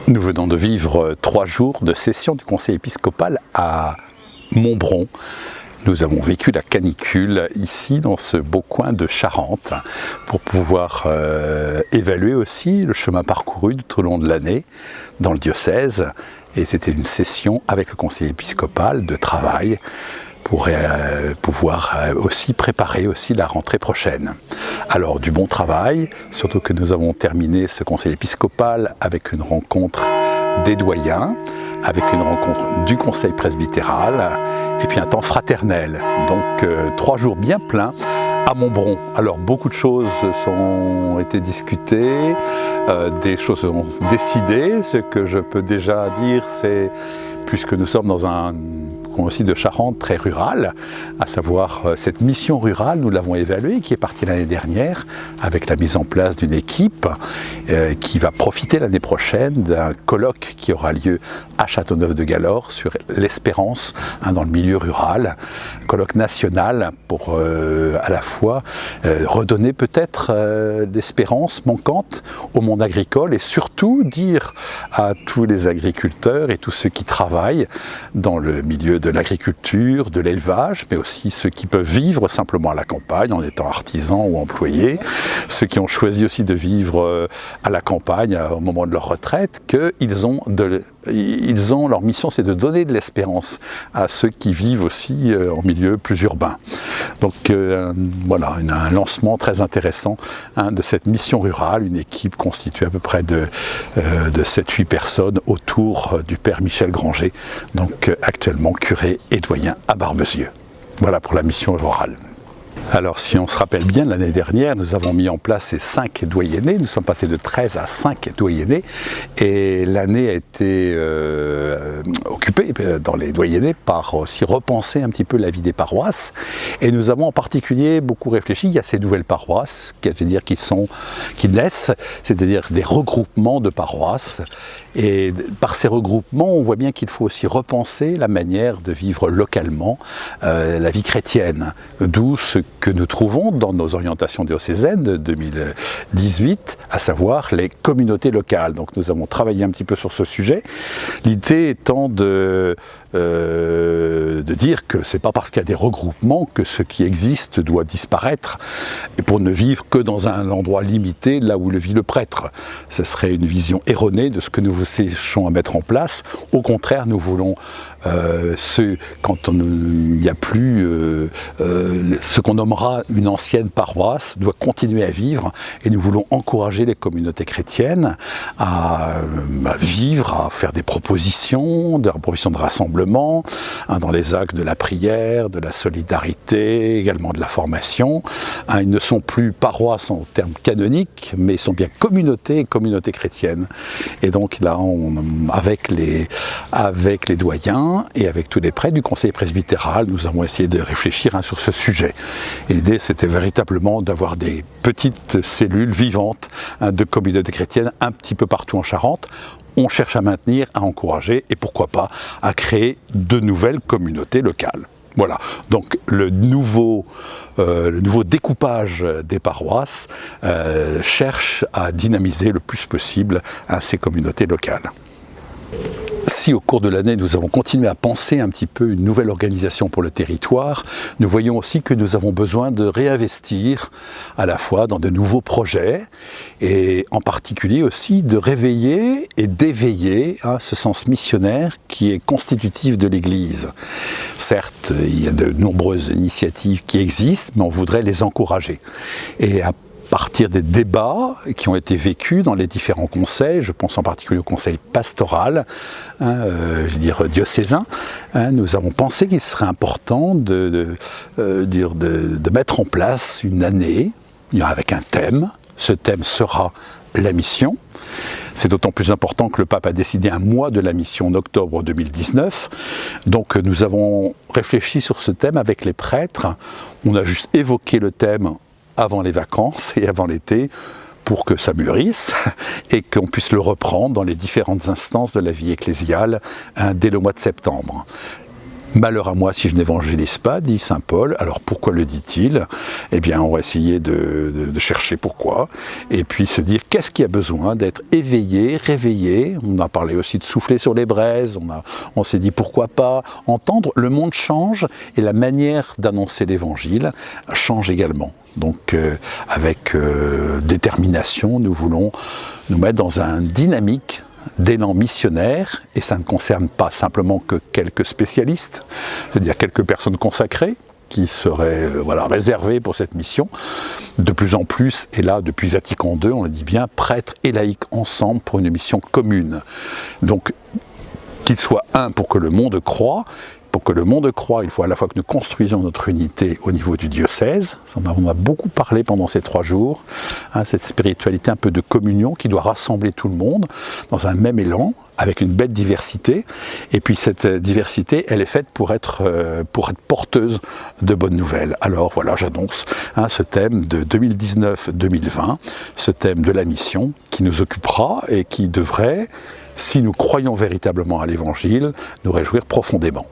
Nous venons de vivre 3 jours de session du conseil épiscopal à Montbron. Nous avons vécu la canicule ici dans ce beau coin de Charente pour pouvoir évaluer aussi le chemin parcouru tout au long de l'année dans le diocèse. Et c'était une session avec le conseil épiscopal de travail pour pouvoir aussi préparer aussi la rentrée prochaine. Alors du bon travail, surtout que nous avons terminé ce conseil épiscopal avec une rencontre des doyens, avec une rencontre du conseil presbytéral et puis un temps fraternel. Donc 3 jours bien pleins à Montbron. Alors beaucoup de choses ont été discutées, des choses sont décidées. Ce que je peux déjà dire, c'est, puisque nous sommes dans un aussi de Charente très rural, à savoir cette mission rurale, nous l'avons évaluée, qui est partie l'année dernière avec la mise en place d'une équipe qui va profiter l'année prochaine d'un colloque qui aura lieu à Châteauneuf-de-Galor sur l'espérance dans le milieu rural, un colloque national pour à la fois redonner peut-être l'espérance manquante au monde agricole et surtout dire à tous les agriculteurs et tous ceux qui travaillent dans le milieu de l'agriculture, de l'élevage, mais aussi ceux qui peuvent vivre simplement à la campagne en étant artisans ou employés, ceux qui ont choisi aussi de vivre à la campagne au moment de leur retraite, leur mission, c'est de donner de l'espérance à ceux qui vivent aussi en milieu plus urbain. Donc voilà, un lancement très intéressant de cette mission rurale, une équipe constituée à peu près de 7-8 personnes autour du père Michel Granger, donc actuellement curé et doyen à Barbezieux. Voilà pour la mission rurale. Alors si on se rappelle bien, l'année dernière, nous avons mis en place ces 5 doyennés, nous sommes passés de 13 à 5 doyennés, et l'année a été occupée dans les doyennés par aussi repenser un petit peu la vie des paroisses, et nous avons en particulier beaucoup réfléchi, il y a ces nouvelles paroisses, qui naissent, c'est-à-dire des regroupements de paroisses, et par ces regroupements, on voit bien qu'il faut aussi repenser la manière de vivre localement la vie chrétienne, d'où ce que nous trouvons dans nos orientations diocésaines de 2018, à savoir les communautés locales. Donc nous avons travaillé un petit peu sur ce sujet, l'idée étant de dire que c'est pas parce qu'il y a des regroupements que ce qui existe doit disparaître, et pour ne vivre que dans un endroit limité, là où le vit le prêtre. Ce serait une vision erronée de ce que nous cherchons à mettre en place. Au contraire, nous voulons quand il n'y a plus ce qu'on nommera une ancienne paroisse doit continuer à vivre, et nous voulons encourager les communautés chrétiennes à vivre, à faire des propositions de rassemblement dans les axes de la prière, de la solidarité, également de la formation. Ils ne sont plus paroisses en termes canoniques, mais ils sont bien communautés chrétiennes. Et donc là, avec les doyens et avec tous les prêtres du conseil presbytéral, nous avons essayé de réfléchir sur ce sujet. Et l'idée, c'était véritablement d'avoir des petites cellules vivantes de communautés chrétiennes un petit peu partout en Charente. On cherche à maintenir, à encourager et pourquoi pas à créer de nouvelles communautés locales. Voilà, donc le nouveau découpage des paroisses cherche à dynamiser le plus possible ces communautés locales. Si au cours de l'année nous avons continué à penser un petit peu une nouvelle organisation pour le territoire, nous voyons aussi que nous avons besoin de réinvestir à la fois dans de nouveaux projets et en particulier aussi de réveiller et d'éveiller ce sens missionnaire qui est constitutif de l'Église. Certes, il y a de nombreuses initiatives qui existent, mais on voudrait les encourager. Et à partir des débats qui ont été vécus dans les différents conseils, je pense en particulier au conseil pastoral, diocésain, nous avons pensé qu'il serait important de mettre en place une année avec un thème. Ce thème sera la mission. C'est d'autant plus important que le pape a décidé un mois de la mission en octobre 2019. Donc nous avons réfléchi sur ce thème avec les prêtres. On a juste évoqué le thème avant les vacances et avant l'été, pour que ça mûrisse et qu'on puisse le reprendre dans les différentes instances de la vie ecclésiale dès le mois de septembre. Malheur à moi si je n'évangélise pas, dit saint Paul. Alors pourquoi le dit-il? Eh bien, on va essayer de chercher pourquoi, et puis se dire qu'est-ce qui a besoin d'être éveillé, réveillé. On a parlé aussi de souffler sur les braises, on s'est dit pourquoi pas entendre. Le monde change et la manière d'annoncer l'évangile change également. Donc avec détermination, nous voulons nous mettre dans une dynamique d'élan missionnaire, et ça ne concerne pas simplement que quelques spécialistes, c'est-à-dire quelques personnes consacrées qui seraient réservées pour cette mission. De plus en plus, et là depuis Vatican II, on le dit bien, prêtres et laïcs ensemble pour une mission commune. Donc qu'il soit un pour que le monde croie. Pour que le monde croie, il faut à la fois que nous construisions notre unité au niveau du diocèse. On a beaucoup parlé pendant ces 3 jours, cette spiritualité un peu de communion qui doit rassembler tout le monde dans un même élan, avec une belle diversité. Et puis cette diversité, elle est faite pour être porteuse de bonnes nouvelles. Alors voilà, j'annonce ce thème de 2019-2020, ce thème de la mission qui nous occupera et qui devrait, si nous croyons véritablement à l'Évangile, nous réjouir profondément.